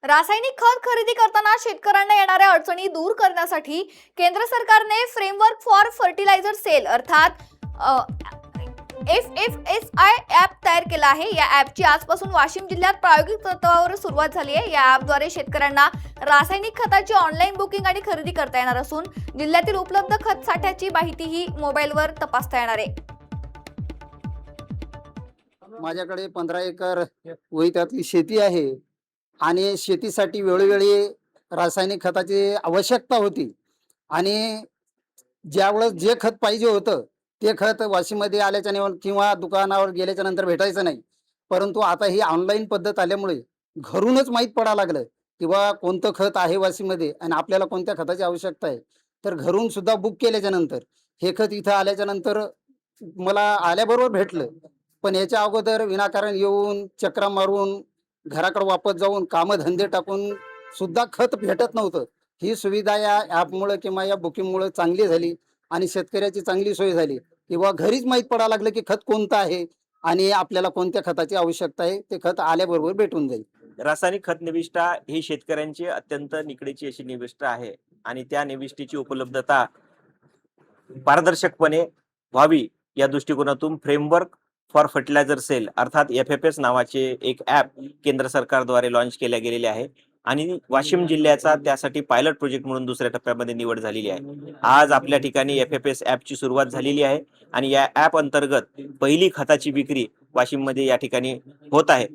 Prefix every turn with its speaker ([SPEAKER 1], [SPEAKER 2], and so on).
[SPEAKER 1] रासायनिक खत खरेदी करताना शेतकऱ्यांना येणाऱ्या अडचणी दूर करण्यासाठी केंद्र सरकारने फ्रेमवर्क फॉर फर्टिलायझर सेल अर्थात FFSI ॲप तयार केला आहे। या ॲपची आजपासून वाशिम जिल्ह्यात प्रायोगिक तत्वावर सुरुवात झाली आहे। या ॲपद्वारे शेतकऱ्यांना रासायनिक खताची ऑनलाईन बुकिंग आणि खरेदी करता येणार असून जिल्ह्यातील उपलब्ध खत साठ्याची माहितीही मोबाईलवर तपासता येणार आहे।
[SPEAKER 2] माझ्याकडे 15 एकर त्यातली शेती आहे आणि शेतीसाठी वेळोवेळी रासायनिक खताची आवश्यकता होती आणि ज्यावेळेस जे खत पाहिजे होतं ते खत वाशीमध्ये आल्याच्या नंतर किंवा दुकानावर गेल्याच्या नंतर भेटायचं नाही। परंतु आता ही ऑनलाईन पद्धत आल्यामुळे घरूनच माहीत पडायला लागलं किंवा कोणतं खत आहे वाशीमध्ये आणि आपल्याला कोणत्या खताची आवश्यकता आहे। तर घरून सुद्धा बुक केल्याच्या नंतर हे खत इथं आल्याच्या नंतर मला आल्याबरोबर भेटलं। पण याच्या अगोदर विनाकारण येऊन चक्रा मारून घराकडे वापस जाऊन कामधंदे टाकून सुद्धा खत भेटत नव्हतं। ही सुविधा या ॲपमुळे किंवा या बुकिंगमुळे चांगली झाली आणि शेतकऱ्याची चांगली सोय झाली किंवा घरीच माहीत पडायला लागलं की खत कोणतं आहे आणि आपल्याला कोणत्या खताची आवश्यकता आहे ते खत आल्याबरोबर भेटून जाईल।
[SPEAKER 3] रासायनिक खत निविष्ठा ही शेतकऱ्यांची अत्यंत निकडीची अशी निविष्ठा आहे आणि त्या निविष्ठेची उपलब्धता पारदर्शकपणे व्हावी या दृष्टिकोनातून फ्रेमवर्क फॉर फर्टिलायझर सेल अर्थात FFS नावाचे एक ॲप केंद्र सरकारद्वारे लॉन्च केले गेलेले आहे आणि वाशिम जिल्ह्याचा त्यासाठी पायलट प्रोजेक्ट म्हणून दुसऱ्या टप्प्यामध्ये निवड झालेली आहे। आज आपल्या ठिकाणी FFS ॲपची सुरुवात झालेली आहे आणि या ॲप अंतर्गत पहिली खताची विक्री वाशिममध्ये या ठिकाणी होत आहे।